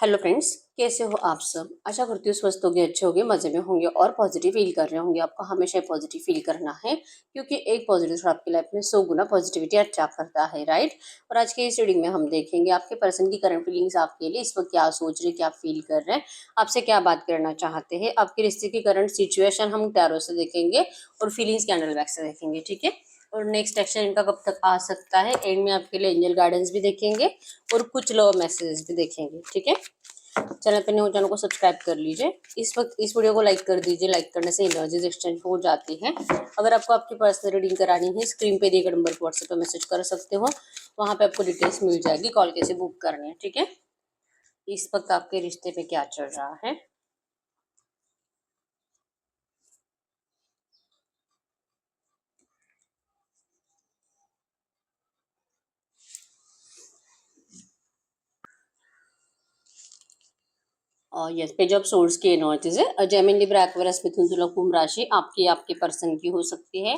Hello friends, कैसे हो आप सब। आशा करती हूँ स्वस्थ होंगे, अच्छे होंगे, मजे में होंगे और पॉजिटिव फील कर रहे होंगे। आपको हमेशा पॉजिटिव फील करना है क्योंकि एक पॉजिटिव थॉट आपकी लाइफ में 100 गुना पॉजिटिविटी अच्छा करता है, राइट। और आज की इस रीडिंग में हम देखेंगे आपके पर्सन की करंट फीलिंग्स आपके लिए इस वक्त क्या सोच रहे, क्या फील कर रहे हैं, आपसे क्या बात करना चाहते हैं। आपके रिश्ते की करंट सिचुएशन हम टैरो से देखेंगे और फीलिंग्स कैंडल बैग से देखेंगे, ठीक है। और नेक्स्ट एक्शन इनका कब तक आ सकता है, एंड में आपके लिए एंजल गाइडेंस भी देखेंगे और कुछ लव मैसेजेस भी देखेंगे, ठीक है। चैनल पर न्यू चैनल को सब्सक्राइब कर लीजिए। इस वक्त इस वीडियो को लाइक कर दीजिए। लाइक करने से एनर्जीज एक्सचेंज हो जाती है। अगर आपको आपकी पर्सनल रीडिंग करानी है, स्क्रीन पे दिए गए नंबर पर व्हाट्सएप पर मैसेज कर सकते हो। वहां पे आपको डिटेल्स मिल जाएगी, कॉल कैसे बुक करनी है, ठीक है। इस वक्त आपके रिश्ते पे क्या चल रहा है। और यस, पेज ऑफ सोर्स की एनर्जीज है। जेमिनी लिब्रा एक्वेरियस मिथुन तुला कुंभ राशि आपकी आपके पर्सन की हो सकती है।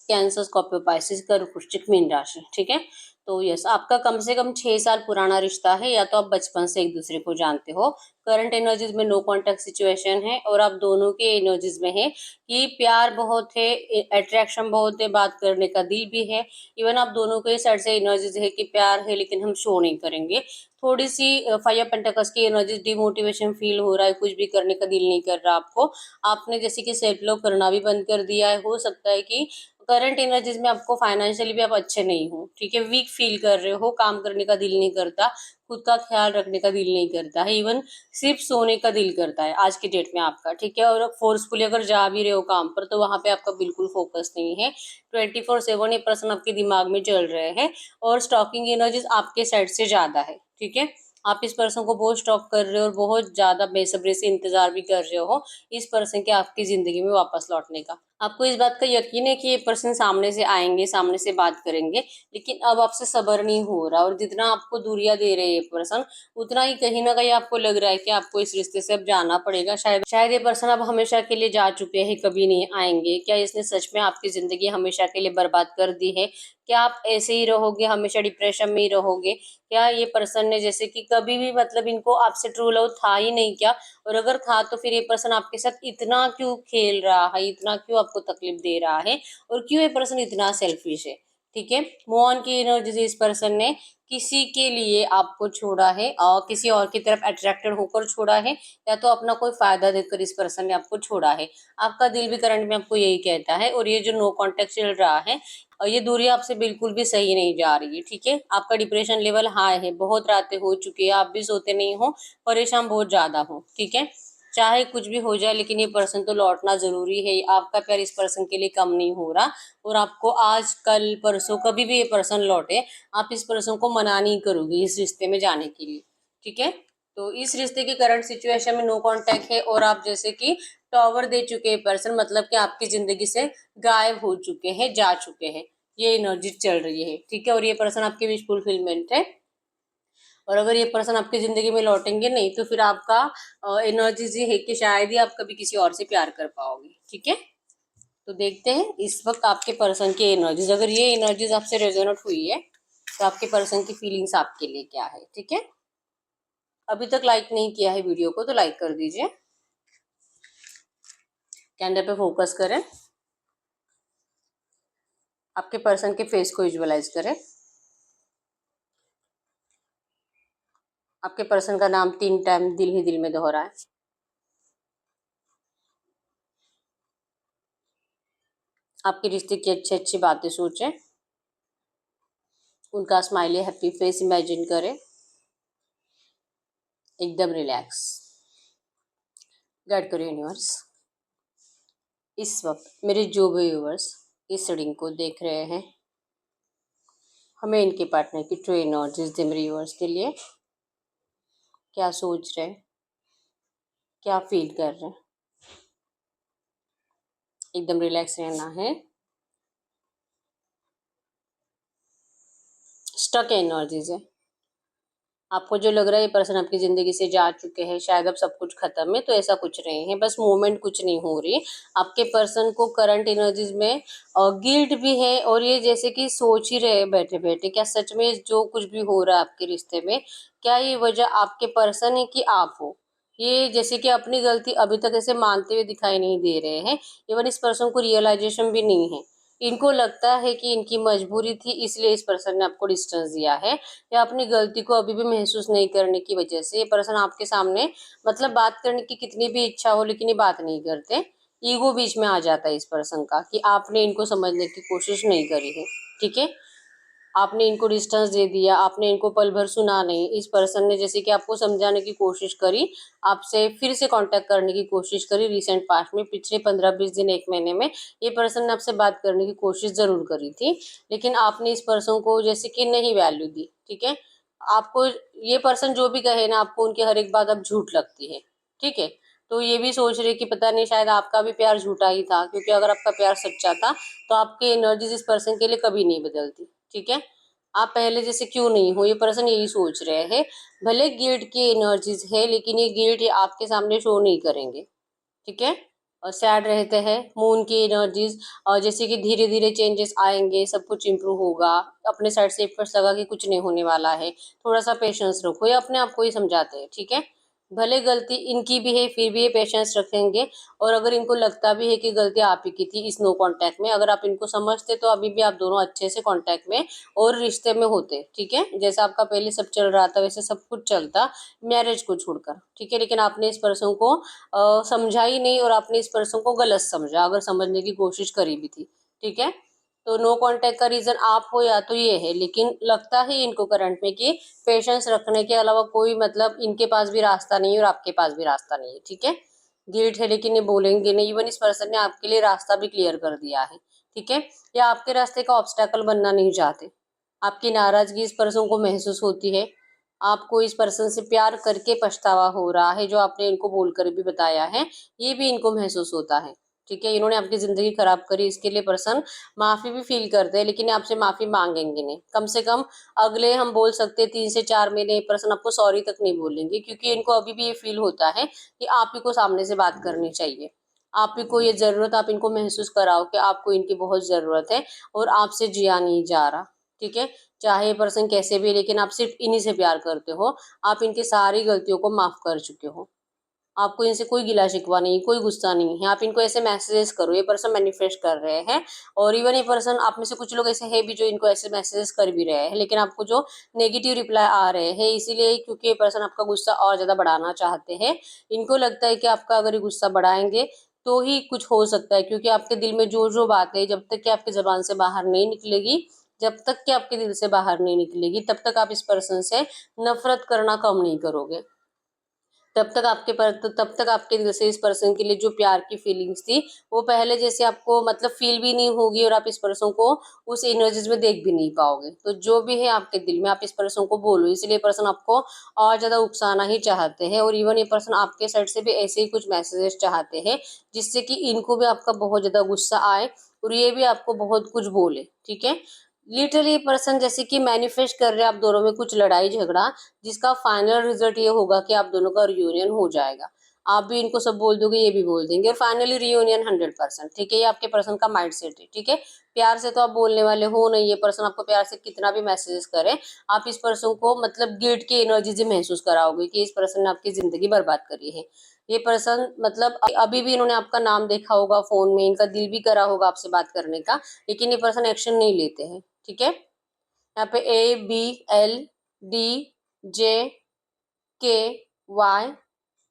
कैंसर, स्कॉर्पियो, पाइसिस, कर्क, वृश्चिक, मीन राशि, ठीक है। तो यस, आपका कम से कम 6 साल पुराना रिश्ता है या तो आप बचपन से एक दूसरे को जानते हो। करंट एनर्जीज में नो कॉन्टेक्ट सिचुएशन है और आप दोनों के एनर्जीज में है कि प्यार बहुत है, अट्रैक्शन बहुत है, बात करने का दिल भी है। इवन आप दोनों के साइड से एनर्जीज है कि प्यार है लेकिन हम शो नहीं करेंगे। थोड़ी सी फाइव पेंटाकल्स की एनर्जी, डिमोटिवेशन फील हो रहा है, कुछ भी करने का दिल नहीं कर रहा आपको। आपने जैसे कि सेल्फ लव करना भी बंद कर दिया है। हो सकता है कि करंट एनर्जीज में आपको फाइनेंशियली भी आप अच्छे नहीं हो, ठीक है। वीक फील कर रहे हो, काम करने का दिल नहीं करता, खुद का ख्याल रखने का दिल नहीं करता है, इवन सिर्फ सोने का दिल करता है आज की डेट में आपका, ठीक है। और फोर्सफुली अगर जा भी रहे हो काम पर तो वहां पे आपका बिल्कुल फोकस नहीं है। 24/7 ये पर्सन आपके दिमाग में चल रहे हैं और स्टॉकिंग एनर्जीज आपके साइड से ज्यादा है, ठीक है। आप इस पर्सन को बहुत स्टॉक कर रहे हो और बहुत ज्यादा बेसब्री से इंतजार भी कर रहे हो इस पर्सन के आपकी जिंदगी में वापस लौटने का। आपको इस बात का यकीन है कि ये पर्सन सामने से आएंगे, सामने से बात करेंगे, लेकिन अब आपसे सब्र नहीं हो रहा। और जितना आपको दूरियां दे रहे हैं ये पर्सन, उतना ही कहीं ना कहीं आपको लग रहा है कि आपको इस रिश्ते से अब जाना पड़ेगा। शायद शायद ये पर्सन अब हमेशा के लिए जा चुके हैं, कभी नहीं आएंगे। क्या इसने सच में आपकी जिंदगी हमेशा के लिए बर्बाद कर दी है? क्या आप ऐसे ही रहोगे, हमेशा डिप्रेशन में ही रहोगे? क्या ये पर्सन ने जैसे कि कभी भी मतलब इनको आपसे ट्रू लव था ही नहीं क्या? और अगर था तो फिर ये पर्सन आपके साथ इतना क्यों खेल रहा है, इतना क्यों आपको तकलीफ दे रहा है, और क्यों ये पर्सन इतना सेल्फिश है, ठीक है। मूव ऑन की एनर्जी इस पर्सन ने किसी के लिए आपको छोड़ा है और किसी और की तरफ अट्रैक्टेड होकर छोड़ा है, या तो अपना कोई फायदा देकर इस पर्सन ने आपको छोड़ा है। आपका दिल भी करंट में आपको यही कहता है। और ये जो नो कॉन्टेक्ट चल रहा है और ये दूरी आपसे बिल्कुल भी सही नहीं जा रही है, ठीक है। आपका डिप्रेशन लेवल हाई है, बहुत रातें हो चुकी है, आप भी सोते नहीं हो, परेशान बहुत ज्यादा हो, ठीक है। चाहे कुछ भी हो जाए लेकिन ये पर्सन तो लौटना जरूरी है। आपका प्यार इस पर्सन के लिए कम नहीं हो रहा और आपको आज कल परसों कभी भी ये पर्सन लौटे, आप इस पर्सन को मना नहीं करोगे इस रिश्ते में जाने के लिए, ठीक है। तो इस रिश्ते की करंट सिचुएशन में नो कांटेक्ट है और आप जैसे कि टॉवर दे चुके हैं पर्सन, मतलब कि आपकी जिंदगी से गायब हो चुके हैं, जा चुके हैं। ये एनर्जी चल रही है, ठीक है। और ये पर्सन आपकी विश फुलफिलमेंट है। और अगर ये पर्सन आपकी जिंदगी में लौटेंगे नहीं तो फिर आपका एनर्जी ये है कि शायद ही आप कभी किसी और से प्यार कर पाओगे, ठीक है। तो देखते हैं इस वक्त आपके पर्सन की एनर्जीज, अगर ये एनर्जीज आपसे रेजोनेट हुई है तो आपके पर्सन की फीलिंग्स आपके लिए क्या है, ठीक है। अभी तक लाइक नहीं किया है वीडियो को तो लाइक कर दीजिए। कैंडल पे फोकस करें, आपके पर्सन के फेस को विजुअलाइज करें। आपके पर्सन का नाम 3 टाइम दिल ही दिल में दोहराएं। आपके रिश्ते की अच्छी अच्छी बातें सोचें, उनका स्माइली हैप्पी फेस इमेजिन करें, एकदम रिलैक्स। गाइड करो यूनिवर्स। इस वक्त मेरे जो भी व्यूअर्स इस रीडिंग को देख रहे हैं, हमें इनके पार्टनर की ट्रू एनर्जीज दे। मेरे व्यूअर्स के लिए क्या सोच रहे हैं, क्या फील कर रहे हैं, एकदम रिलैक्स रहना है। स्टक एनर्जीज है, आपको जो लग रहा है ये पर्सन आपकी ज़िंदगी से जा चुके हैं, शायद अब सब कुछ ख़त्म है, तो ऐसा कुछ नहीं है, बस मूवमेंट कुछ नहीं हो रही। आपके पर्सन को करंट एनर्जीज़ में गिल्ट भी है और ये जैसे कि सोच ही रहे हैं बैठे-बैठे, क्या सच में जो कुछ भी हो रहा है आपके रिश्ते में, क्या ये वजह आपके पर्सन है कि आप हो? ये जैसे कि अपनी गलती अभी तक ऐसे मानते हुए दिखाई नहीं दे रहे हैं, इवन इस पर्सन को रियलाइज़ेशन भी नहीं है। इनको लगता है कि इनकी मजबूरी थी इसलिए इस पर्सन ने आपको डिस्टेंस दिया है, या अपनी गलती को अभी भी महसूस नहीं करने की वजह से ये पर्सन आपके सामने मतलब बात करने की कितनी भी इच्छा हो लेकिन ये बात नहीं करते। ईगो बीच में आ जाता है इस पर्सन का कि आपने इनको समझने की कोशिश नहीं करी है, ठीक है? आपने इनको डिस्टेंस दे दिया, आपने इनको पल भर सुना नहीं। इस पर्सन ने जैसे कि आपको समझाने की कोशिश करी, आपसे फिर से कॉन्टैक्ट करने की कोशिश करी रिसेंट पास्ट में, पिछले 15-20 दिन, 1 महीने में ये पर्सन ने आपसे बात करने की कोशिश ज़रूर करी थी, लेकिन आपने इस पर्सन को जैसे कि नहीं वैल्यू दी, ठीक है? आपको ये पर्सन जो भी कहे ना, आपको उनकी हर एक बात अब झूठ लगती है, ठीक है? तो ये भी सोच रहे कि पता नहीं शायद आपका भी प्यार झूठा ही था, क्योंकि अगर आपका प्यार सच्चा था, तो आपकी एनर्जीज़ इस पर्सन के लिए कभी नहीं बदलती, ठीक है? आप पहले जैसे क्यों नहीं हो, ये पर्सन यही सोच रहे हैं। भले गिल्ट की एनर्जीज है लेकिन ये गिल्ट ये आपके सामने शो नहीं करेंगे, ठीक है? और सैड रहते हैं, मून की एनर्जीज और जैसे कि धीरे धीरे चेंजेस आएंगे, सब कुछ इम्प्रूव होगा। अपने साइड से एफर्ट्स लगा कि कुछ नहीं होने वाला है, थोड़ा सा पेशेंस रखो, ये अपने आप को ही समझाते हैं, ठीक है? भले गलती इनकी भी है फिर भी ये पेशेंस रखेंगे। और अगर इनको लगता भी है कि गलती आप ही की थी इस नो कांटेक्ट में, अगर आप इनको समझते तो अभी भी आप दोनों अच्छे से कांटेक्ट में और रिश्ते में होते, ठीक है? जैसा आपका पहले सब चल रहा था वैसे सब कुछ चलता, मैरिज को छोड़कर, ठीक है? लेकिन आपने इस पर्सन को समझा ही नहीं और आपने इस पर्सन को गलत समझा, अगर समझने की कोशिश करी भी थी, ठीक है? तो नो कांटेक्ट का रीजन आप हो या तो ये है, लेकिन लगता है इनको करंट में कि पेशेंस रखने के अलावा कोई मतलब इनके पास भी रास्ता नहीं है और आपके पास भी रास्ता नहीं है, ठीक है? गिल्ट है लेकिन ये बोलेंगे नहीं, इवन इस पर्सन ने आपके लिए रास्ता भी क्लियर कर दिया है, ठीक है? या आपके रास्ते का ऑब्स्टेकल बनना नहीं चाहते। आपकी नाराजगी इस पर्सन को महसूस होती है। आपको इस पर्सन से प्यार करके पछतावा हो रहा है, जो आपने इनको बोलकर भी बताया है, ये भी इनको महसूस होता है, ठीक है? इन्होंने आपकी ज़िंदगी खराब करी, इसके लिए पर्सन माफ़ी भी फ़ील करते हैं, लेकिन आपसे माफ़ी माँगेंगे नहीं। कम से कम अगले हम बोल सकते हैं 3 से 4 महीने पर्सन आपको सॉरी तक नहीं बोलेंगे, क्योंकि इनको अभी भी ये फ़ील होता है कि आप ही को सामने से बात करनी चाहिए। आप ही को ये ज़रूरत, आप इनको महसूस कराओ कि आपको इनकी बहुत ज़रूरत है और आपसे जिया नहीं जा रहा, ठीक है? चाहे ये पर्सन कैसे भी, लेकिन आप सिर्फ़ इन्हीं से प्यार करते हो। आप इनकी सारी गलतियों को माफ़ कर चुके हो। आपको इनसे कोई गिला-शिकवा नहीं, कोई गुस्सा नहीं है। आप इनको ऐसे मैसेजेस करो, ये पर्सन मैनिफेस्ट कर रहे हैं। और इवन ये पर्सन, आप में से कुछ लोग ऐसे हैं भी जो इनको ऐसे मैसेजेस कर भी रहे हैं, लेकिन आपको जो नेगेटिव रिप्लाई आ रहे हैं इसीलिए, क्योंकि ये पर्सन आपका गुस्सा और ज़्यादा बढ़ाना चाहते हैं। इनको लगता है कि आपका अगर ये गुस्सा बढ़ाएँगे तो ही कुछ हो सकता है, क्योंकि आपके दिल में जो-जो बातें जब तक कि आपकी ज़बान से बाहर नहीं निकलेगी, जब तक कि आपके दिल से बाहर नहीं निकलेगी, तब तक आप इस पर्सन से नफ़रत करना कम नहीं करोगे। तब तक आपके दिल से इस पर्सन के लिए जो प्यार की फीलिंग्स थी, वो पहले जैसे आपको मतलब फ़ील भी नहीं होगी और आप इस पर्सन को उस एनर्जीज़ में देख भी नहीं पाओगे। तो जो भी है आपके दिल में, आप इस पर्सन को बोलो, इसलिए पर्सन आपको और ज़्यादा उकसाना ही चाहते हैं। और इवन ये पर्सन आपके साइड से भी ऐसे ही कुछ मैसेजेस चाहते हैं, जिससे कि इनको भी आपका बहुत ज़्यादा गुस्सा आए और ये भी आपको बहुत कुछ बोले, ठीक है? लिटरली पर्सन जैसे कि मैनिफेस्ट कर रहे हैं आप दोनों में कुछ लड़ाई झगड़ा, जिसका फाइनल रिजल्ट ये होगा कि आप दोनों का रियूनियन हो जाएगा। आप भी इनको सब बोल दोगे, ये भी बोल देंगे और फाइनली रियूनियन 100%, ठीक है? ये आपके पर्सन का माइंडसेट है, ठीक है? प्यार से तो आप बोलने वाले हो नहीं, ये पर्सन आपको प्यार से कितना भी मैसेजेस करे, आप इस पर्सन को मतलब गिल्ट की एनर्जी से महसूस कराओगे कि इस पर्सन ने आपकी ज़िंदगी बर्बाद करी है। ये पर्सन मतलब अभी भी इन्होंने आपका नाम देखा होगा फ़ोन में, इनका दिल भी करा होगा आपसे बात करने का, लेकिन ये पर्सन एक्शन नहीं लेते हैं, ठीक है? यहाँ पे ABLDJKY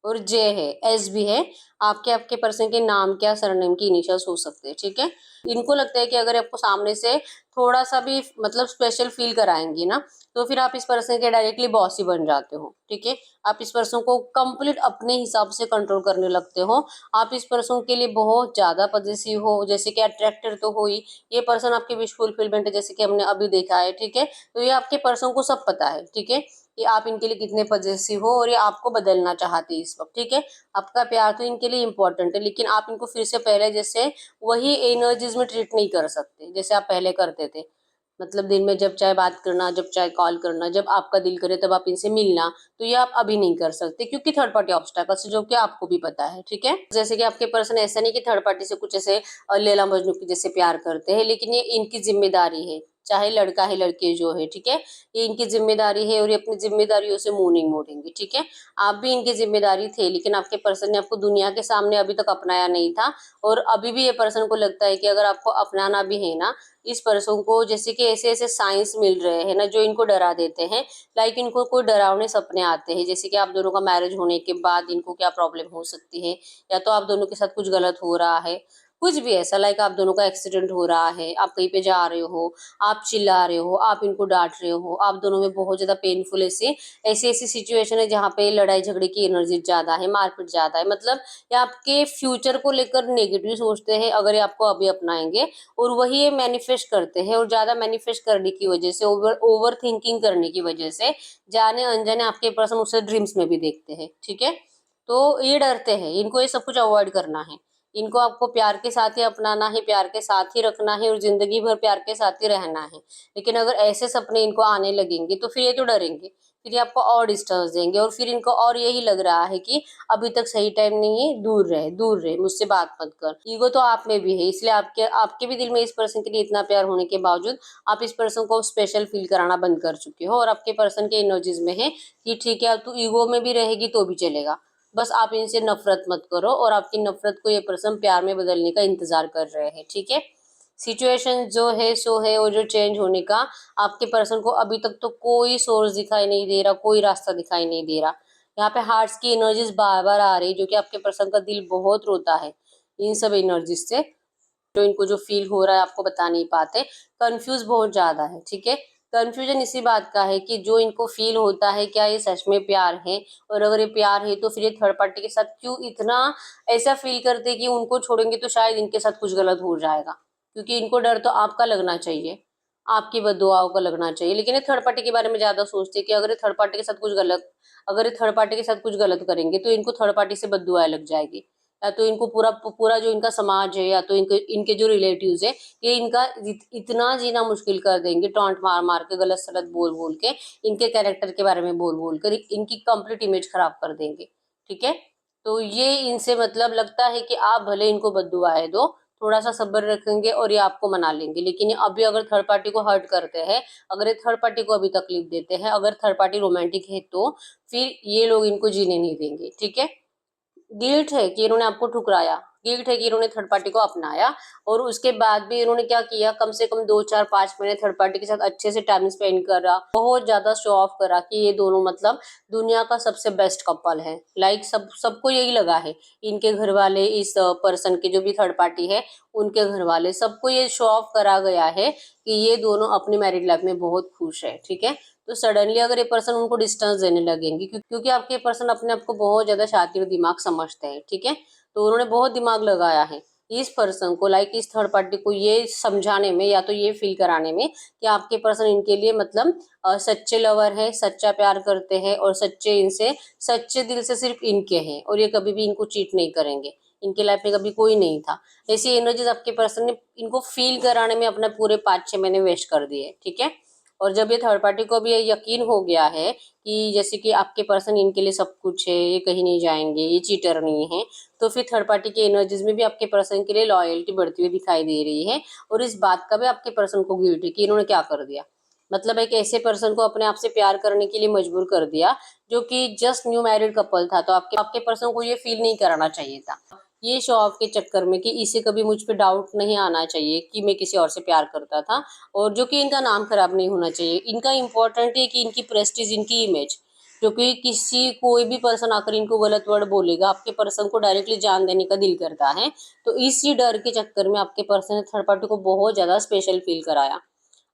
और जे है, एस भी है। आपके पर्सन के नाम क्या सरनेम की इनिशियल्स हो सकते हैं, ठीक है? इनको लगता है कि अगर आपको सामने से थोड़ा सा भी मतलब स्पेशल फील कराएंगी ना, तो फिर आप इस पर्सन के डायरेक्टली बॉस ही बन जाते हो, ठीक है? आप इस पर्सन को कंप्लीट अपने हिसाब से कंट्रोल करने लगते हो। आप इस पर्सन के लिए बहुत ज्यादा पजेसिव हो, जैसे कि अट्रैक्टर तो हो ही, ये पर्सन आपकी विश फुलफिलमेंट है, जैसे कि हमने अभी देखा है, ठीक है? तो ये आपके पर्सन को सब पता है, ठीक है? कि आप इनके लिए कितने पजेसिव हो और ये आपको बदलना चाहते हैं इस वक्त, ठीक है? आपका प्यार तो इनके लिए इम्पोर्टेंट है, लेकिन आप इनको फिर से पहले जैसे वही एनर्जीज में ट्रीट नहीं कर सकते जैसे आप पहले करते थे। मतलब दिन में जब चाहे बात करना, जब चाहे कॉल करना, जब आपका दिल करे तब आप इनसे मिलना, तो ये आप अभी नहीं कर सकते क्योंकि थर्ड पार्टी ऑब्स्टैकल्स जो कि आपको भी पता है, ठीक है। जैसे कि आपके पर्सन ऐसा नहीं कि थर्ड पार्टी से कुछ ऐसे लैला मजनू की जैसे प्यार करते हैं, लेकिन ये इनकी जिम्मेदारी है, चाहे लड़का है लड़की जो है, ठीक है, ये इनकी जिम्मेदारी है और ये अपनी जिम्मेदारियों से मुंह नहीं मोड़ेंगे, ठीक है। आप भी इनकी जिम्मेदारी थे, लेकिन आपके पर्सन ने आपको दुनिया के सामने अभी तक अपनाया नहीं था, और अभी भी ये पर्सन को लगता है कि अगर आपको अपनाना भी है ना, इस पर्सन को जैसे कि ऐसे ऐसे साइंस मिल रहे हैं ना जो इनको डरा देते हैं, लाइक इनको कोई डरावने सपने आते हैं, जैसे कि आप दोनों का मैरिज होने के बाद इनको क्या प्रॉब्लम हो सकती है, या तो आप दोनों के साथ कुछ गलत हो रहा है, कुछ भी ऐसा, लाइक आप दोनों का एक्सीडेंट हो रहा है, आप कहीं पे जा रहे हो, आप चिल्ला रहे हो, आप इनको डांट रहे हो, आप दोनों में बहुत ज्यादा पेनफुल ऐसी ऐसी ऐसी सिचुएशन है जहाँ पे लड़ाई झगड़े की एनर्जी ज्यादा है, मारपीट ज्यादा है, मतलब ये आपके फ्यूचर को लेकर नेगेटिव सोचते हैं अगर ये आपको अभी अपनाएंगे, और वही ये मैनिफेस्ट करते हैं, और ज्यादा मैनिफेस्ट करने की वजह से, ओवर ओवर थिंकिंग करने की वजह से जाने अनजाने आपके पर्सन उसे ड्रीम्स में भी देखते हैं, ठीक है। तो ये डरते हैं, इनको ये सब कुछ अवॉइड करना है, इनको आपको प्यार के साथ ही अपनाना है, प्यार के साथ ही रखना है और जिंदगी भर प्यार के साथ ही रहना है। लेकिन अगर ऐसे सपने इनको आने लगेंगे तो फिर ये तो डरेंगे, फिर ये आपको और डिस्टर्ब देंगे, और फिर इनको और यही लग रहा है कि अभी तक सही टाइम नहीं है, दूर रहे मुझसे, बात मत कर। ईगो तो आप में भी है, इसलिए आपके आपके भी दिल में इस पर्सन के लिए इतना प्यार होने के बावजूद आप इस पर्सन को स्पेशल फील कराना बंद कर चुके हो, और आपके पर्सन के एनर्जीज में है कि ठीक है अब तू ईगो में भी रहेगी तो भी चलेगा, बस आप इनसे नफरत मत करो, और आपकी नफरत को ये पर्सन प्यार में बदलने का इंतजार कर रहे हैं, ठीक है। सिचुएशन जो है सो है, और जो चेंज होने का आपके पर्सन को अभी तक तो कोई सोर्स दिखाई नहीं दे रहा, कोई रास्ता दिखाई नहीं दे रहा। यहाँ पे हार्ट्स की एनर्जीज बार बार आ रही, जो कि आपके पर्सन का दिल बहुत रोता है इन सब एनर्जीज से, जो इनको जो फील हो रहा है आपको बता नहीं पाते, कंफ्यूज बहुत ज्यादा है, ठीक है। कंफ्यूजन इसी बात का है कि जो इनको फील होता है क्या ये सच में प्यार है, और अगर ये प्यार है तो फिर ये थर्ड पार्टी के साथ क्यों इतना ऐसा फील करते कि उनको छोड़ेंगे तो शायद इनके साथ कुछ गलत हो जाएगा, क्योंकि इनको डर तो आपका लगना चाहिए, आपकी बददुआओं का लगना चाहिए, लेकिन ये थर्ड पार्टी के बारे में ज्यादा सोचते हैं कि अगर ये थर्ड पार्टी के साथ कुछ गलत, अगर ये थर्ड पार्टी के साथ कुछ गलत करेंगे तो इनको थर्ड पार्टी से बददुआएं लग जाएगी, या तो इनको पूरा पूरा जो इनका समाज है, या तो इनके इनके जो रिलेटिव्स है, ये इनका इतना जीना मुश्किल कर देंगे, टॉन्ट मार मार के, गलत सलत बोल बोल के, इनके कैरेक्टर के बारे में बोल बोल कर इनकी कंप्लीट इमेज खराब कर देंगे, ठीक है। तो ये इनसे मतलब लगता है कि आप भले इनको बद्दुआएं दो, थोड़ा सा सब्र रखेंगे और ये आपको मना लेंगे, लेकिन ये अभी अगर थर्ड पार्टी को हर्ट करते हैं, अगर ये थर्ड पार्टी को अभी तकलीफ देते हैं, अगर थर्ड पार्टी रोमांटिक है तो फिर ये लोग इनको जीने नहीं देंगे, ठीक है। गिल्ट है कि इन्होंने आपको ठुकराया, गिल्ट है कि इन्होंने थर्ड पार्टी को अपनाया, और उसके बाद भी इन्होंने क्या किया, कम से कम 2 4 5 महीने थर्ड पार्टी के साथ अच्छे से टाइम स्पेंड करा, बहुत ज्यादा शो ऑफ करा कि ये दोनों मतलब दुनिया का सबसे बेस्ट कपल है, लाइक सबको यही लगा है, इनके घर वाले, इस पर्सन के जो भी थर्ड पार्टी है उनके घर वाले, सबको ये शो ऑफ करा गया है कि ये दोनों अपनी मैरिड लाइफ में बहुत खुश है, ठीक है। तो सडनली अगर ये पर्सन उनको डिस्टेंस देने लगेंगे, क्योंकि आपके पर्सन अपने आप को बहुत ज्यादा शातिर दिमाग समझते हैं, ठीक है, तो उन्होंने बहुत दिमाग लगाया है इस पर्सन को, लाइक इस थर्ड पार्टी को ये समझाने में, या तो ये फील कराने में कि आपके पर्सन इनके लिए मतलब सच्चे लवर है, सच्चा प्यार करते हैं, और सच्चे इनसे सच्चे दिल से सिर्फ इनके हैं, और ये कभी भी इनको चीट नहीं करेंगे, इनके लाइफ में कभी कोई नहीं था। ऐसी एनर्जीज आपके पर्सन ने इनको फील कराने में अपना पूरे 5 6 महीने वेस्ट कर दिए, ठीक है। और जब ये थर्ड पार्टी को भी ये यकीन हो गया है कि जैसे कि आपके पर्सन इनके लिए सब कुछ है, ये कहीं नहीं जाएंगे, ये चीटर नहीं है, तो फिर थर्ड पार्टी की एनर्जीज में भी आपके पर्सन के लिए लॉयल्टी बढ़ती हुई दिखाई दे रही है, और इस बात का भी आपके पर्सन को गिल्ट है कि इन्होंने क्या कर दिया, मतलब एक ऐसे पर्सन को अपने आप से प्यार करने के लिए मजबूर कर दिया जो कि जस्ट न्यू मैरिड कपल था, तो आपके आपके पर्सन को ये फील नहीं कराना चाहिए था, ये शो ऑफ के चक्कर में कि इसे कभी मुझ पे डाउट नहीं आना चाहिए कि मैं किसी और से प्यार करता था, और जो कि इनका नाम खराब नहीं होना चाहिए, इनका इम्पोर्टेंट है कि इनकी प्रेस्टीज, इनकी इमेज, जो कि किसी कोई भी पर्सन आकर इनको गलत वर्ड बोलेगा, आपके पर्सन को डायरेक्टली जान देने का दिल करता है, तो इसी डर के चक्कर में आपके पर्सन ने थर्ड पार्टी को बहुत ज्यादा स्पेशल फील कराया।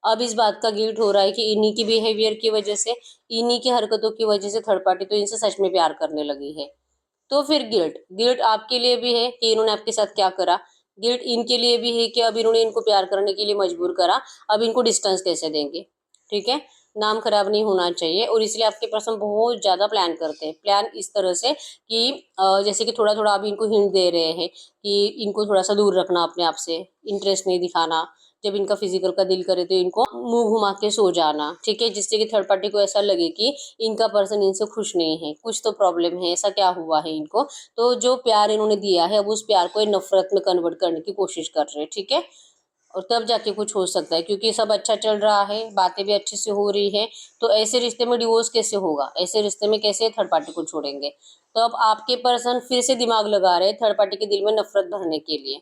अब इस बात का गिल्ट हो रहा है कि इन्हीं की बिहेवियर की वजह से, इन्हीं की हरकतों की वजह से थर्ड पार्टी तो इनसे सच में प्यार करने लगी है, तो फिर गिल्ट गिल्ट आपके लिए भी है कि इन्होंने आपके साथ क्या करा, गिल्ट इनके लिए भी है कि अब इन्होंने इनको प्यार करने के लिए मजबूर करा, अब इनको डिस्टेंस कैसे देंगे, ठीक है। नाम खराब नहीं होना चाहिए, और इसलिए आपके पर्सन बहुत ज़्यादा प्लान करते हैं। प्लान इस तरह से कि जैसे कि थोड़ा-थोड़ा आप इनको हिंट दे रहे हैं कि इनको थोड़ा-सा दूर रखना अपने आप से, इंटरेस्ट नहीं दिखाना। जब इनका फिजिकल का दिल करे तो इनको मुँह घुमा के सो जाना, ठीक है? जिससे कि थर्ड पार्टी को ऐसा लगे कि इनका पर्सन इनसे खुश नहीं है, कुछ तो प्रॉब्लम है, ऐसा क्या हुआ है इनको? तो जो प्यार इन्होंने दिया है, अब उस प्यार को ये नफ़रत में कन्वर्ट करने की कोशिश कर रहे हैं, ठीक है? और तब जाके कुछ हो सकता है, क्योंकि सब अच्छा चल रहा है, बातें भी अच्छे से हो रही है, तो ऐसे रिश्ते में डिवोर्स कैसे होगा? ऐसे रिश्ते में कैसे थर्ड पार्टी को छोड़ेंगे? तो अब आपके पर्सन फिर से दिमाग लगा रहे हैं थर्ड पार्टी के दिल में नफरत भरने के लिए।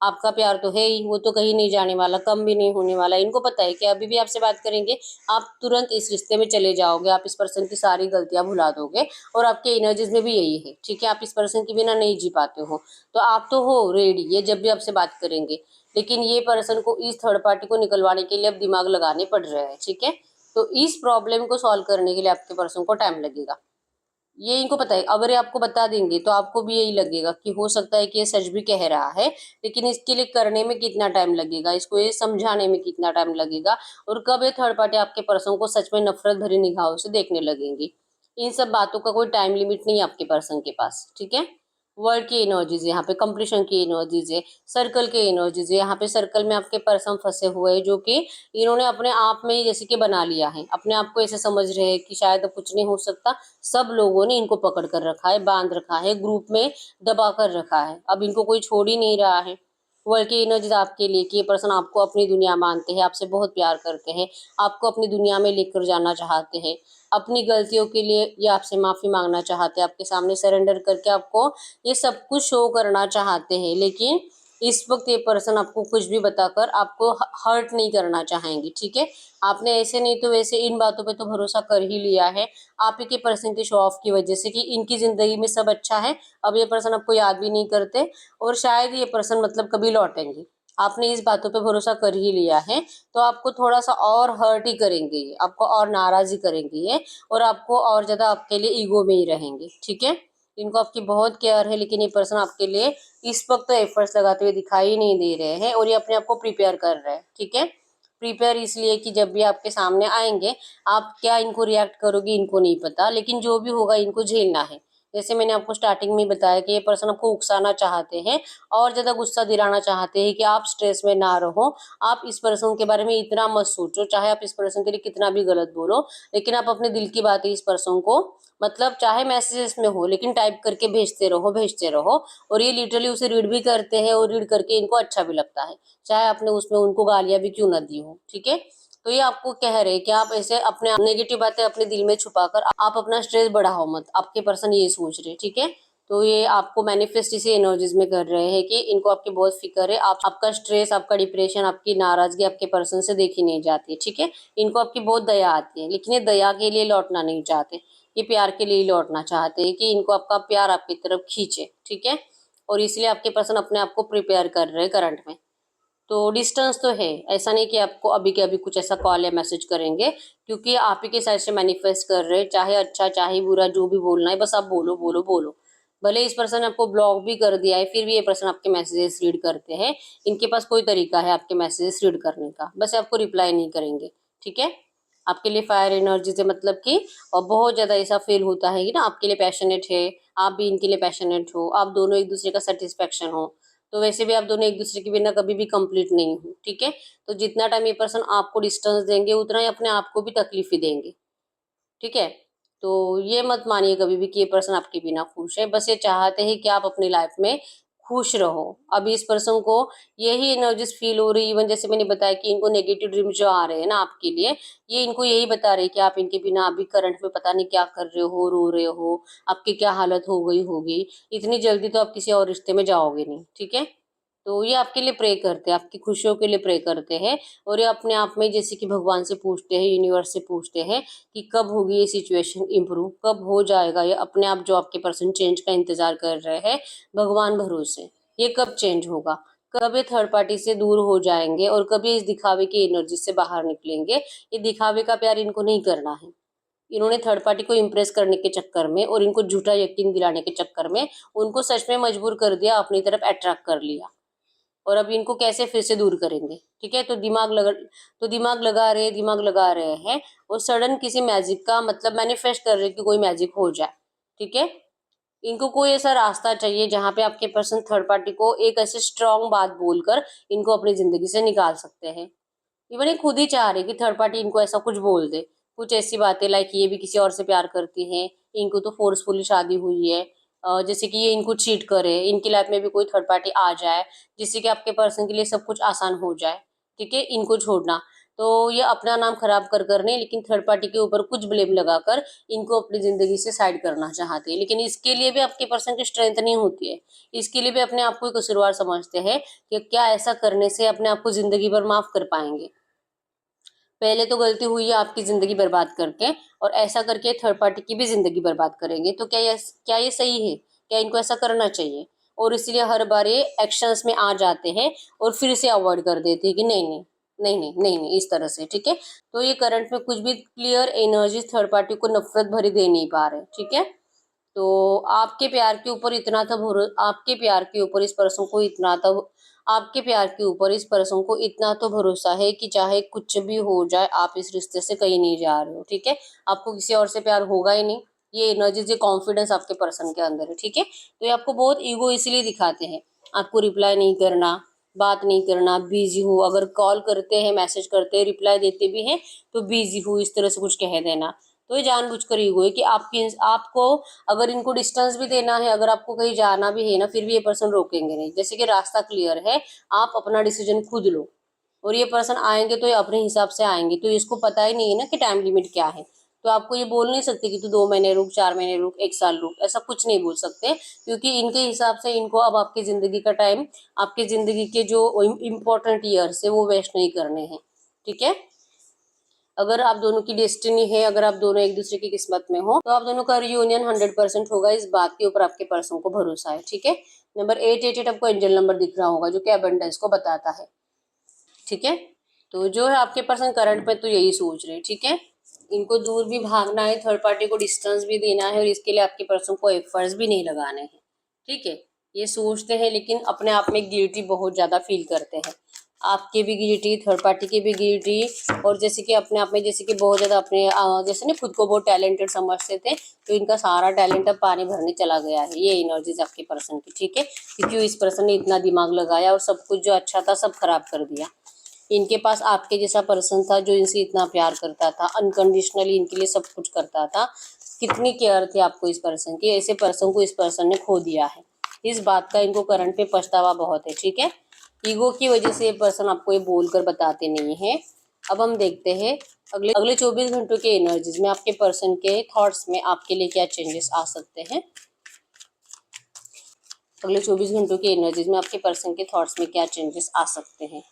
आपका प्यार तो है ही, वो तो कहीं नहीं जाने वाला, कम भी नहीं होने वाला। इनको पता है कि अभी भी आपसे बात करेंगे, आप तुरंत इस रिश्ते में चले जाओगे, आप इस पर्सन की सारी गलतियां भुला दोगे, और आपके एनर्जीज में भी यही है, ठीक है? आप इस पर्सन के बिना नहीं जी पाते हो, तो आप तो हो रेडी, ये जब भी आपसे बात करेंगे। लेकिन ये पर्सन को इस थर्ड पार्टी को निकलवाने के लिए अब दिमाग लगाने पड़ रहे हैं, ठीक है? तो इस प्रॉब्लम को सॉल्व करने के लिए आपके पर्सन को टाइम लगेगा, ये इनको पता है। अगर ये आपको बता देंगे तो आपको भी यही लगेगा कि हो सकता है कि ये सच भी कह रहा है, लेकिन इसके लिए करने में कितना टाइम लगेगा, इसको ये समझाने में कितना टाइम लगेगा, और कब ये थर्ड पार्टी आपके पर्सन को सच में नफरत भरी निगाहों से देखने लगेंगी। इन सब बातों का कोई टाइम लिमिट नहीं है आपके पर्सन के पास, ठीक है? वर्ल्ड की एनर्जीज है यहाँ पे, कंपटीशन की एनर्जीज है, सर्कल की एनर्जीज है। यहाँ पे सर्कल में आपके पर्सन फंसे हुए हैं, जो कि इन्होंने अपने आप में ही जैसे कि बना लिया है, अपने आप को ऐसे समझ रहे हैं कि शायद अब कुछ नहीं हो सकता। सब लोगों ने इनको पकड़ कर रखा है, बांध रखा है, ग्रुप में दबा कर रखा है, अब इनको कोई छोड़ ही नहीं रहा है। वर्ल्ड की एनर्जीज आपके लिए कि ये पर्सन आपको अपनी दुनिया मानते हैं, आपसे बहुत प्यार करते हैं, आपको अपनी दुनिया में लेकर जाना चाहते हैं, अपनी गलतियों के लिए ये आपसे माफ़ी मांगना चाहते हैं, आपके सामने सरेंडर करके आपको ये सब कुछ शो करना चाहते हैं। लेकिन इस वक्त ये पर्सन आपको कुछ भी बताकर आपको हर्ट नहीं करना चाहेंगे, ठीक है? आपने ऐसे नहीं तो वैसे इन बातों पे तो भरोसा कर ही लिया है, आप ही के पर्सन के शो ऑफ की वजह से कि इनकी ज़िंदगी में सब अच्छा है। अब ये पर्सन आपको याद भी नहीं करते, और शायद ये पर्सन मतलब कभी लौटेंगे। आपने इस बातों पे भरोसा कर ही लिया है, तो आपको थोड़ा-सा और हर्ट ही करेंगे ये, आपको और नाराज़ ही करेंगे ये, और आपको और ज़्यादा आपके लिए ईगो में ही रहेंगे, ठीक है? इनको आपकी बहुत केयर है, लेकिन ये पर्सन आपके लिए इस वक़्त तो एफर्ट्स लगाते हुए दिखाई ही नहीं दे रहे हैं, और ये अपने आप को प्रिपेयर कर रहे हैं, ठीक है? प्रिपेयर इसलिए कि जब भी आपके सामने आएँगे, आप क्या इनको रिएक्ट करोगे इनको नहीं पता, लेकिन जो भी होगा इनको झेलना है। जैसे मैंने आपको स्टार्टिंग में बताया कि ये पर्सन आपको उकसाना चाहते हैं, और ज़्यादा गुस्सा दिलाना चाहते हैं कि आप स्ट्रेस में ना रहो। आप इस पर्सन के बारे में इतना मत सोचो, चाहे आप इस पर्सन के लिए कितना भी गलत बोलो, लेकिन आप अपने दिल की बातें इस पर्सन को, मतलब चाहे मैसेजेस में हो, लेकिन टाइप करके भेजते रहो, और ये लिटरली उसे रीड भी करते हैं, और रीड करके इनको अच्छा भी लगता है, चाहे आपने उसमें उनको गालियाँ भी क्यों ना दी हो, ठीक है? तो ये आपको कह रहे हैं कि आप ऐसे अपने नेगेटिव बातें अपने दिल में छुपाकर आप अपना स्ट्रेस बढ़ाओ मत, आपके पर्सन ये सोच रहे हैं, ठीक है? तो ये आपको मैनिफेस्ट इसी एनर्जीज में कर रहे हैं कि इनको आपकी बहुत फिक्र है, आप आपका स्ट्रेस, आपका डिप्रेशन, आपकी नाराजगी आपके पर्सन से देखी नहीं जाती है, ठीक है? इनको आपकी बहुत दया आती है, लेकिन ये दया के लिए लौटना नहीं चाहते, ये प्यार के लिए ही लौटना चाहते हैं कि इनको आपका प्यार आपकी तरफ खींचे, ठीक है? और इसलिए आपके पर्सन अपने आप को प्रिपेयर कर रहे हैं करंट में। तो डिस्टेंस तो है, ऐसा नहीं कि आपको अभी के अभी कुछ ऐसा कॉल या मैसेज करेंगे, क्योंकि आप ही के साइड से मैनिफेस्ट कर रहे हैं, चाहे अच्छा चाहे बुरा जो भी बोलना है, बस आप बोलो बोलो बोलो। भले इस पर्सन ने आपको ब्लॉक भी कर दिया है, फिर भी ये पर्सन आपके मैसेजेस रीड करते हैं। इनके पास कोई तरीका है आपके मैसेजेस रीड करने का, बस आपको रिप्लाई नहीं करेंगे, ठीक है? आपके लिए फायर एनर्जी से मतलब कि, और बहुत ज़्यादा ऐसा फील होता है कि ना आपके लिए पैशनेट है, आप भी इनके लिए पैशनेट हो, आप दोनों एक दूसरे का सेटिस्फेक्शन हो। तो वैसे भी आप दोनों एक दूसरे के बिना कभी भी कंप्लीट नहीं हो, ठीक है? तो जितना टाइम ये पर्सन आपको डिस्टेंस देंगे, उतना ही अपने आप को भी तकलीफ ही देंगे, ठीक है? तो ये मत मानिए कभी भी कि ये पर्सन आपके बिना खुश है, बस ये चाहते हैं कि आप अपनी लाइफ में खुश रहो। अभी इस पर्सन को यही एनर्जीज फील हो रही है, इवन जैसे मैंने बताया कि इनको नेगेटिव ड्रीम जो आ रहे हैं ना आपके लिए, ये इनको यही बता रहे हैं कि आप इनके बिना अभी करंट में पता नहीं क्या कर रहे हो, रो रहे हो, आपकी क्या हालत हो गई होगी, इतनी जल्दी तो आप किसी और रिश्ते में जाओगे नहीं, ठीक है? तो ये आपके लिए प्रे करते हैं, आपकी खुशियों के लिए प्रे करते हैं, और ये अपने आप में जैसे कि भगवान से पूछते हैं, यूनिवर्स से पूछते हैं कि कब होगी ये सिचुएशन इम्प्रूव, कब हो जाएगा ये अपने आप जो आपके पर्सन चेंज का इंतजार कर रहे हैं, भगवान भरोसे, ये कब चेंज होगा, कब ये थर्ड पार्टी से दूर हो जाएंगे, और कब ये इस दिखावे की एनर्जी से बाहर निकलेंगे। ये दिखावे का प्यार इनको नहीं करना है, इन्होंने थर्ड पार्टी को इम्प्रेस करने के चक्कर में और इनको झूठा यकीन दिलाने के चक्कर में उनको सच में मजबूर कर दिया, अपनी तरफ अट्रैक्ट कर लिया। और अब इनको कैसे फिर से दूर करेंगे। ठीक है, तो दिमाग लगा रहे हैं और सडन किसी मैजिक का मतलब मैनिफेस्ट कर रहे हैं कि कोई मैजिक हो जाए। ठीक है, इनको कोई ऐसा रास्ता चाहिए जहाँ पे आपके पर्सन थर्ड पार्टी को एक ऐसे स्ट्रांग बात बोलकर इनको अपनी जिंदगी से निकाल सकते हैं। इवन ये खुद ही चाह रहे कि थर्ड पार्टी इनको ऐसा कुछ बोल दे, कुछ ऐसी बातें लाइक ये भी किसी और से प्यार करती हैं, इनको तो फोर्सफुली शादी हुई है, जैसे कि ये इनको चीट करे, इनकी लाइफ में भी कोई थर्ड पार्टी आ जाए जिससे कि आपके पर्सन के लिए सब कुछ आसान हो जाए। ठीक है, इनको छोड़ना, तो ये अपना नाम खराब कर कर नहीं, लेकिन थर्ड पार्टी के ऊपर कुछ ब्लेम लगाकर इनको अपनी जिंदगी से साइड करना चाहते हैं। लेकिन इसके लिए भी आपके पर्सन की स्ट्रेंथ नहीं होती है, इसके लिए भी अपने आप को ही कसूरवार समझते हैं कि क्या ऐसा करने से अपने आप को जिंदगी भर माफ कर पाएंगे। पहले तो गलती हुई है आपकी जिंदगी बर्बाद करके, और ऐसा करके थर्ड पार्टी की भी जिंदगी बर्बाद करेंगे, तो क्या ये सही है? क्या इनको ऐसा करना चाहिए? और इसलिए हर बार ये एक्शंस में आ जाते हैं और फिर से अवॉइड कर देते हैं कि नहीं नहीं नहीं नहीं नहीं नहीं, इस तरह से। ठीक है, तो ये करंट में कुछ भी क्लियर एनर्जी थर्ड पार्टी को नफरत भरी दे नहीं पा रहे। ठीक है, तो आपके प्यार के ऊपर इस पर्सन को इतना तो आपके प्यार के ऊपर इस पर्सन को इतना तो भरोसा है कि चाहे कुछ भी हो जाए आप इस रिश्ते से कहीं नहीं जा रहे हो। ठीक है, आपको किसी और से प्यार होगा ही नहीं। ये एनर्जी, ये कॉन्फिडेंस आपके पर्सन के अंदर है। ठीक है, तो ये आपको बहुत ईगो इसलिए दिखाते हैं, आपको रिप्लाई नहीं करना, बात नहीं करना, बिजी हो, अगर कॉल करते हैं, मैसेज करते हैं, रिप्लाई देते भी हैं तो बिजी हो, इस तरह से कुछ कह देना। तो ये जानबूझकर ईगो है कि आपको अगर इनको डिस्टेंस भी देना है, अगर आपको कहीं जाना भी है ना, फिर भी ये पर्सन रोकेंगे नहीं। जैसे कि रास्ता क्लियर है, आप अपना डिसीजन खुद लो, और ये पर्सन आएंगे तो ये अपने हिसाब से आएंगे, तो इसको पता ही नहीं है ना कि टाइम लिमिट क्या है। तो आपको ये बोल नहीं सकते कि तू 2 महीने रुक, 4 महीने रुक, 1 साल रुक, ऐसा कुछ नहीं बोल सकते, क्योंकि इनके हिसाब से इनको अब आपकी जिंदगी का टाइम, आपकी जिंदगी के जो इम्पोर्टेंट ईयर्स है वो वेस्ट नहीं करने हैं। ठीक है, अगर आप दोनों की डेस्टिनी है, अगर आप दोनों एक दूसरे की किस्मत में हो, तो आप दोनों का रियूनियन 100% होगा, इस बात के ऊपर आपके पर्सन को भरोसा है। ठीक है, नंबर 888 आपको एंजल नंबर दिख रहा होगा जो कि अबंडेंस को बताता है। ठीक है, तो जो है आपके पर्सन करंट पे तो यही सोच रहे हैं। ठीक है, इनको दूर भी भागना है, थर्ड पार्टी को डिस्टेंस भी देना है, और इसके लिए आपके पर्सन को एफर्ट्स भी नहीं लगाने हैं। ठीक है, ये सोचते हैं लेकिन अपने आप में गिल्टी बहुत ज्यादा फील करते हैं, आपके भी गिल्टी, थर्ड पार्टी की भी गिल्टी, और जैसे कि अपने आप में जैसे कि बहुत ज्यादा अपने जैसे ना खुद को बहुत टैलेंटेड समझते थे, तो इनका सारा टैलेंट अब पानी भरने चला गया है, ये एनर्जीज आपके पर्सन की। ठीक है, क्योंकि इस पर्सन ने इतना दिमाग लगाया और सब कुछ जो अच्छा था सब खराब कर दिया। इनके पास आपके जैसा पर्सन था जो इनसे इतना प्यार करता था, अनकंडीशनली इनके लिए सब कुछ करता था, कितनी केयर थी आपको इस पर्सन की, ऐसे पर्सन को इस पर्सन ने खो दिया है। इस बात का इनको करंट पे पछतावा बहुत है। ठीक है, ईगो की वजह से ये पर्सन आपको ये बोलकर बताते नहीं है। अब हम देखते हैं अगले अगले 24 घंटों के एनर्जीज में आपके पर्सन के थॉट्स में आपके लिए क्या चेंजेस आ सकते हैं। अगले 24 घंटों के एनर्जीज में आपके पर्सन के थॉट्स में क्या चेंजेस आ सकते हैं।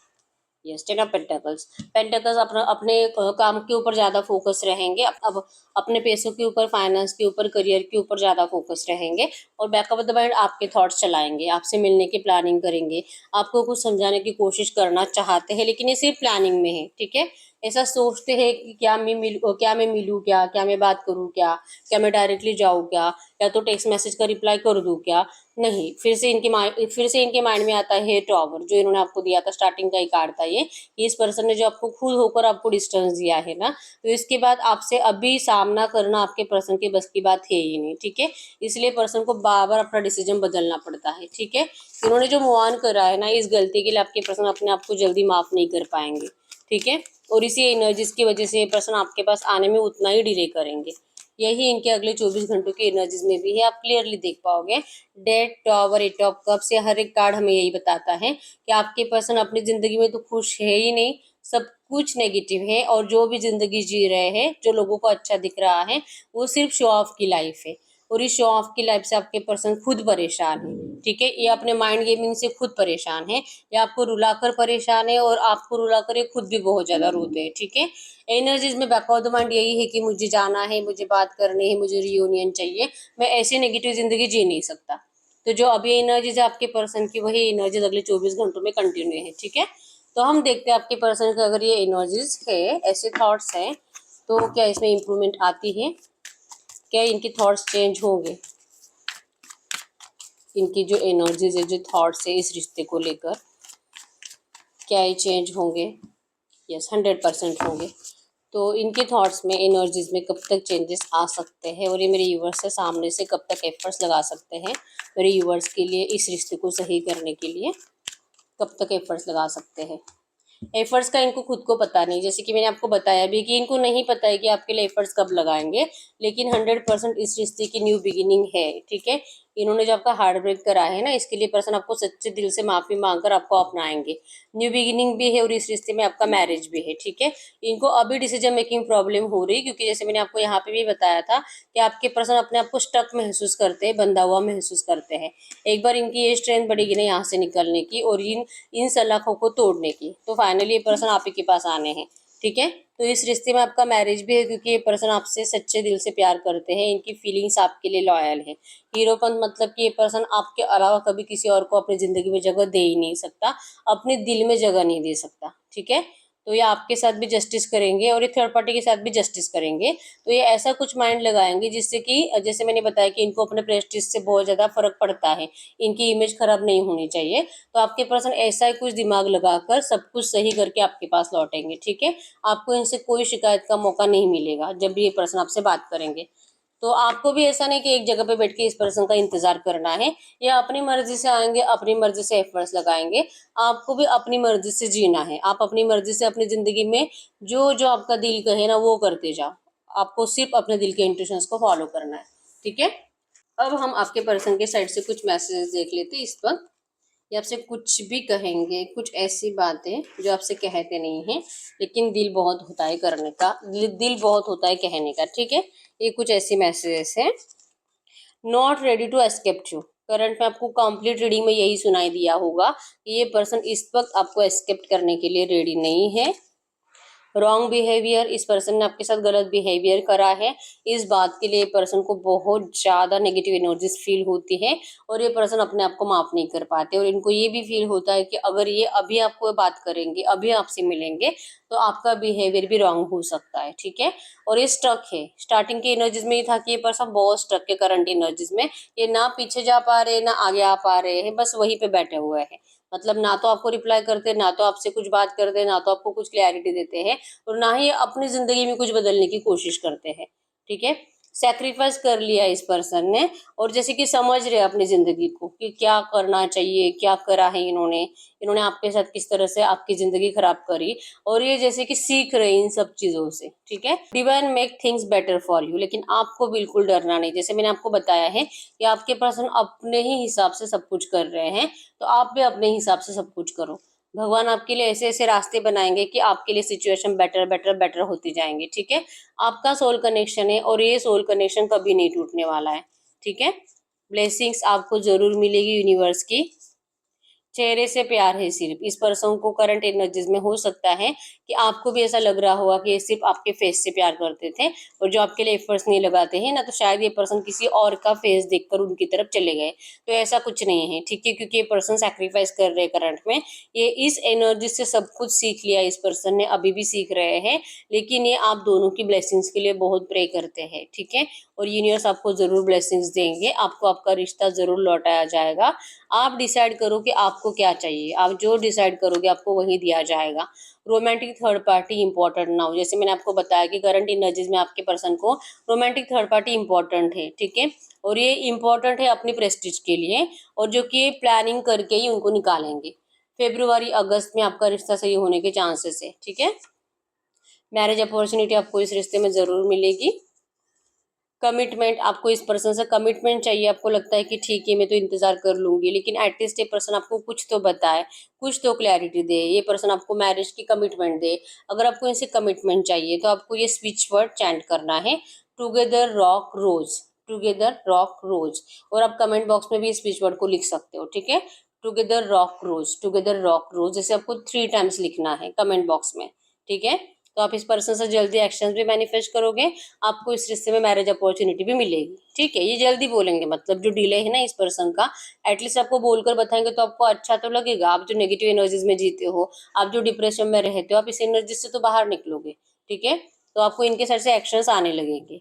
Yes, ten of pentacles. Pentacles अपना अपने काम के ऊपर ज्यादा फोकस रहेंगे, अब अपने पैसों के ऊपर, फाइनेंस के ऊपर, करियर के ऊपर ज्यादा फोकस रहेंगे, और बैक ऑफ द माइंड आपके थॉट्स चलाएंगे, आपसे मिलने की प्लानिंग करेंगे, आपको कुछ समझाने की कोशिश करना चाहते हैं, लेकिन ये सिर्फ प्लानिंग में है। ठीक है, ऐसा सोचते हैं कि क्या मैं मिलूँ, क्या मैं बात करूँ, क्या मैं डायरेक्टली जाऊँ, क्या या तो टेक्स्ट मैसेज का रिप्लाई कर दूँ क्या। नहीं, फिर से इनके माइंड में आता है टॉवर, जो इन्होंने आपको दिया था, स्टार्टिंग का ही कार्ड था ये, कि इस पर्सन ने जो आपको खुद होकर आपको डिस्टेंस दिया है ना, तो इसके बाद आपसे अभी सामना करना आपके पर्सन के बस की बात है ही नहीं। ठीक है, इसलिए पर्सन को बार बार अपना डिसीजन बदलना पड़ता है। ठीक है, इन्होंने जो मूव ऑन करा है ना, इस गलती के लिए आपके पर्सन अपने आप को जल्दी माफ नहीं कर पाएंगे। ठीक है, और इसी एनर्जीज की वजह से ये पर्सन आपके पास आने में उतना ही डिले करेंगे। यही इनके अगले 24 घंटों की एनर्जीज में भी है, आप क्लियरली देख पाओगे। Death, tower, eight of cups, हर एक कार्ड हमें यही बताता है कि आपके पर्सन अपनी जिंदगी में तो खुश है ही नहीं, सब कुछ नेगेटिव है, और जो भी जिंदगी जी रहे हैं, जो लोगों को अच्छा दिख रहा है, वो सिर्फ शो ऑफ की लाइफ है, और इस शो ऑफ की लाइफ से आपके पर्सन खुद परेशान है। ठीक है, ये अपने माइंड गेमिंग से खुद परेशान है, ये आपको रुलाकर परेशान है, और आपको रुलाकर ये खुद भी बहुत ज्यादा रोते हैं। ठीक है, एनर्जीज में बैक ऑफ द माइंड यही है कि मुझे जाना है, मुझे बात करनी है, मुझे रियूनियन चाहिए, मैं ऐसी नेगेटिव जिंदगी जी नहीं सकता। तो जो अभी एनर्जीज है आपके पर्सन की, वही एनर्जीज अगले 24 घंटों में कंटिन्यू है। ठीक है, तो हम देखते हैं आपके पर्सन का अगर ये एनर्जीज है, ऐसे थॉट्स हैं, तो क्या इसमें इम्प्रूवमेंट आती है, क्या इनके थॉट्स चेंज होंगे, इनकी जो एनर्जीज है, जो थॉट्स है इस रिश्ते को लेकर, क्या ये चेंज होंगे? यस, 100% होंगे। तो इनके थॉट्स में, एनर्जीज में कब तक चेंजेस आ सकते हैं और ये मेरे यूवर्स से सामने से कब तक एफर्ट्स लगा सकते हैं मेरे यूवर्स के लिए, इस रिश्ते को सही करने के लिए कब तक एफर्ट्स लगा सकते हैं। एफर्ट्स का इनको खुद को पता नहीं, जैसे कि मैंने आपको बताया भी कि इनको नहीं पता है कि आपके लिए एफर्ट्स कब लगाएंगे, लेकिन 100% इस रिश्ते की न्यू बिगिनिंग है, ठीक है। इन्होंने जो आपका हार्ट ब्रेक करा है ना, इसके लिए पर्सन आपको सच्चे दिल से माफी मांगकर आपको अपनाएंगे। न्यू बिगिनिंग भी है और इस रिश्ते में आपका मैरिज भी है, ठीक है। इनको अभी डिसीजन मेकिंग प्रॉब्लम हो रही है, क्योंकि जैसे मैंने आपको यहाँ पे भी बताया था कि आपके पर्सन अपने आप को स्टक महसूस करते हैं, बंधा हुआ महसूस करते हैं। एक बार इनकी ये स्ट्रेंथ बढ़ेगी ना यहाँ से निकलने की और इन सलाखों को तोड़ने की, तो फाइनली ये पर्सन आप ही के पास आने हैं, ठीक है। तो इस रिश्ते में आपका मैरिज भी है, क्योंकि ये पर्सन आपसे सच्चे दिल से प्यार करते हैं, इनकी फीलिंग्स आपके लिए लॉयल है। हीरोपन मतलब कि ये पर्सन आपके अलावा कभी किसी और को अपनी जिंदगी में जगह दे ही नहीं सकता, अपने दिल में जगह नहीं दे सकता, ठीक है। तो ये आपके साथ भी जस्टिस करेंगे और ये थर्ड पार्टी के साथ भी जस्टिस करेंगे। तो ये ऐसा कुछ माइंड लगाएंगे जिससे कि, जैसे मैंने बताया कि इनको अपने प्रेस्टीज से बहुत ज़्यादा फर्क पड़ता है, इनकी इमेज खराब नहीं होनी चाहिए। तो आपके पर्सन ऐसा ही कुछ दिमाग लगाकर सब कुछ सही करके आपके पास लौटेंगे, ठीक है। आपको इनसे कोई शिकायत का मौका नहीं मिलेगा जब भी ये पर्सन आपसे बात करेंगे। तो आपको भी ऐसा नहीं कि एक जगह पे बैठ के इस पर्सन का इंतजार करना है, या अपनी मर्जी से आएंगे, अपनी मर्जी से एफर्ट्स लगाएंगे। आपको भी अपनी मर्जी से जीना है, आप अपनी मर्जी से अपनी जिंदगी में जो जो आपका दिल कहे ना वो करते जाओ। आपको सिर्फ अपने दिल के इंट्यूशंस को फॉलो करना है, ठीक है। अब हम आपके पर्सन के साइड से कुछ मैसेजेस देख लेते हैं इस वक्त। ये आपसे कुछ भी कहेंगे, कुछ ऐसी बातें जो आपसे कहते नहीं हैं, लेकिन दिल बहुत होता है करने का, दिल बहुत होता है कहने का, ठीक है। ये कुछ ऐसी मैसेजेस हैं। Not ready to accept you. Current में आपको कंप्लीट रीडिंग में यही सुनाई दिया होगा कि ये पर्सन इस वक्त आपको एस्केप्ट करने के लिए रेडी नहीं है। रॉन्ग बिहेवियर, इस पर्सन ने आपके साथ गलत बिहेवियर करा है। इस बात के लिए पर्सन को बहुत ज़्यादा नेगेटिव एनर्जीज फील होती है और ये पर्सन अपने आप को माफ नहीं कर पाते, और इनको ये भी फील होता है कि अगर ये अभी आपको बात करेंगे, अभी आपसे मिलेंगे, तो आपका बिहेवियर भी रॉन्ग हो सकता है, ठीक है। और ये स्टक है, स्टार्टिंग के एनर्जीज में ये था कि ये पर्सन बहुत स्टक है करंट एनर्जीज में, ये ना पीछे जा पा रहे ना आगे आ पा रहे हैं, बस वहीं पे बैठे हुए हैं। मतलब ना तो आपको रिप्लाई करते, ना तो आपसे कुछ बात करते, ना तो आपको कुछ क्लैरिटी देते हैं, और ना ही अपनी जिंदगी में कुछ बदलने की कोशिश करते हैं, ठीक है। सैक्रिफाइस कर लिया इस पर्सन ने, और जैसे कि समझ रहे अपनी जिंदगी को कि क्या करना चाहिए, क्या करा है इन्होंने, इन्होंने आपके साथ किस तरह से आपकी जिंदगी खराब करी, और ये जैसे कि सीख रहे इन सब चीजों से, ठीक है। Divine make things better for you, लेकिन आपको बिल्कुल डरना नहीं। जैसे मैंने आपको बताया है कि आपके पर्सन अपने ही हिसाब से सब कुछ कर रहे हैं, तो आप भी अपने हिसाब से सब कुछ करो। भगवान आपके लिए ऐसे ऐसे रास्ते बनाएंगे कि आपके लिए सिचुएशन बेटर बेटर बेटर होती जाएंगे, ठीक है। आपका सोल कनेक्शन है और ये सोल कनेक्शन कभी नहीं टूटने वाला है, ठीक है। ब्लेसिंग्स आपको जरूर मिलेगी यूनिवर्स की। चेहरे से प्यार है सिर्फ, इस पर्सन को करंट एनर्जीज में हो सकता है कि आपको भी ऐसा लग रहा होगा कि ये सिर्फ आपके फेस से प्यार करते थे और जो आपके लिए एफर्ट्स नहीं लगाते हैं ना, तो शायद ये पर्सन किसी और का फेस देखकर उनकी तरफ चले गए। तो ऐसा कुछ नहीं है, ठीक है, क्योंकि ये पर्सन सैक्रिफाइस कर रहे हैं करंट में। ये इस एनर्जी से सब कुछ सीख लिया इस पर्सन ने, अभी भी सीख रहे हैं, लेकिन ये आप दोनों की ब्लेसिंग्स के लिए बहुत प्रे करते हैं, ठीक है। और यूनिवर्स आपको जरूर ब्लेसिंग्स देंगे, आपको आपका रिश्ता जरूर लौटाया जाएगा। आप डिसाइड करो कि आपको क्या चाहिए, आप जो डिसाइड करोगे आपको वही दिया जाएगा। रोमांटिक थर्ड पार्टी इंपॉर्टेंट ना हो, जैसे मैंने आपको बताया कि करंट एनर्जीज में आपके पर्सन को रोमांटिक थर्ड पार्टी इंपॉर्टेंट है, ठीक है। और ये इंपॉर्टेंट है अपनी प्रेस्टीज के लिए, और जो कि प्लानिंग करके ही उनको निकालेंगे। फेब्रुवरी अगस्त में आपका रिश्ता सही होने के चांसेस है, ठीक है। मैरिज अपॉर्चुनिटी आपको इस रिश्ते में जरूर मिलेगी। कमिटमेंट, आपको इस पर्सन से कमिटमेंट चाहिए, आपको लगता है कि ठीक है मैं तो इंतजार कर लूंगी, लेकिन एटलीस्ट ये पर्सन आपको कुछ तो बताए, कुछ तो क्लैरिटी दे, ये पर्सन आपको मैरिज की कमिटमेंट दे। अगर आपको इनसे कमिटमेंट चाहिए तो आपको ये स्विच वर्ड चैंट करना है, टुगेदर रॉक रोज, टुगेदर रॉक रोज। और आप कमेंट बॉक्स में भी इस स्विच वर्ड को लिख सकते हो, ठीक है। टुगेदर रॉक रोज, टुगेदर रॉक रोज, जैसे आपको 3 टाइम्स लिखना है कमेंट बॉक्स में, ठीक है। तो आप इस पर्सन से जल्दी एक्शन भी मैनिफेस्ट करोगे, आपको इस रिश्ते में मैरिज अपॉर्चुनिटी भी मिलेगी, ठीक है। ये जल्दी बोलेंगे, मतलब जो डिले है ना इस पर्सन का, एटलीस्ट आपको बोलकर बताएंगे तो आपको अच्छा तो लगेगा। आप जो नेगेटिव एनर्जीज में जीते हो, आप जो डिप्रेशन में रहते हो, आप इस एनर्जी से तो बाहर निकलोगे, ठीक है। तो आपको इनके साइड से एक्शंस आने लगेंगे,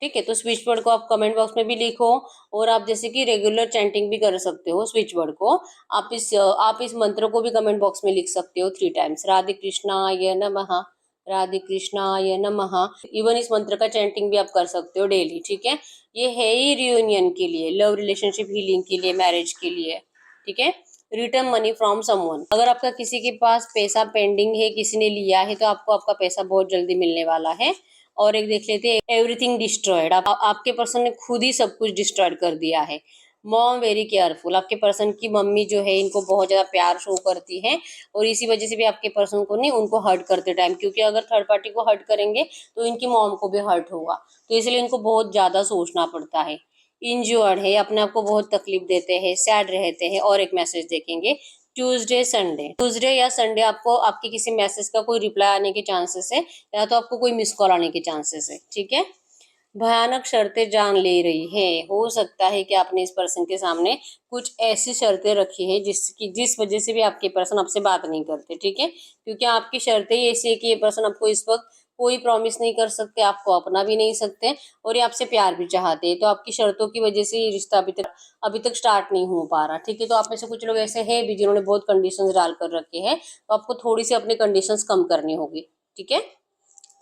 ठीक है। तो स्विच वर्ड को आप कमेंट बॉक्स में भी लिखो, और आप जैसे कि रेगुलर चैंटिंग भी कर सकते हो स्विच वर्ड को। आप इस मंत्र को भी कमेंट बॉक्स में लिख सकते हो 3 टाइम्स, राधे कृष्णाय नमः, राधे कृष्णाय नमः। इवन इस मंत्र का चैंटिंग भी आप कर सकते हो डेली, ठीक है। ये है ही रियूनियन के लिए, लव रिलेशनशिप हीलिंग के लिए, मैरिज के लिए, ठीक है। रिटर्न मनी फ्रॉम समवन, अगर आपका किसी के पास पैसा पेंडिंग है, किसी ने लिया है, तो आपको आपका पैसा बहुत जल्दी मिलने वाला है। और एक देख लेते हैं, एवरीथिंग डिस्ट्रॉयड, आपके पर्सन ने खुद ही सब कुछ डिस्ट्रॉयड कर दिया है। मॉम वेरी केयरफुल, आपके पर्सन की मम्मी जो है इनको बहुत ज्यादा प्यार शो करती है, और इसी वजह से भी आपके पर्सन को नहीं उनको हर्ट करते टाइम, क्योंकि अगर थर्ड पार्टी को हर्ट करेंगे तो इनकी मॉम को भी हर्ट होगा, तो इसलिए इनको बहुत ज्यादा सोचना पड़ता है। इंज्योर्ड है, अपने आप को बहुत तकलीफ देते हैं, सैड रहते हैं। और एक मैसेज देखेंगे, ट्यूसडे या संडे आपको आपके किसी मैसेज का कोई रिप्लाई आने के चांसेस है, या तो आपको कोई मिस कॉल आने के चांसेस है, ठीक है। भयानक शर्तें जान ले रही है, हो सकता है कि आपने इस पर्सन के सामने कुछ ऐसी शर्तें रखी है जिस वजह से भी आपके पर्सन आपसे बात नहीं करते, ठीक है। क्योंकि आपकी शर्तें ही ऐसी है कि ये पर्सन आपको इस वक्त कोई प्रॉमिस नहीं कर सकते, आपको अपना भी नहीं सकते, और ये आपसे प्यार भी चाहते हैं। तो आपकी शर्तों की वजह से ये रिश्ता अभी तक स्टार्ट नहीं हो पा रहा, ठीक है। तो आप में से कुछ लोग ऐसे हैं भी जिन्होंने बहुत कंडीशंस डाल कर रखे हैं, तो आपको थोड़ी सी अपनी कंडीशंस कम करनी होगी, ठीक है।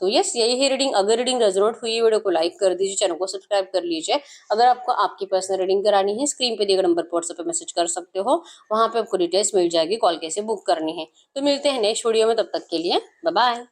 तो यस, यही है रीडिंग। अगर रीडिंग रेजोनेट हुई, वीडियो को लाइक कर दीजिए, चैनल को सब्सक्राइब कर लीजिए। अगर आपको आपकी पर्सनल रीडिंग करानी है, स्क्रीन पे दिए गए नंबर पर व्हाट्सएप पे मैसेज कर सकते हो, वहां पे आपको डिटेल्स मिल जाएगी, कॉल कैसे बुक करनी है। तो मिलते हैं नेक्स्ट वीडियो में, तब तक के लिए बाय बाय।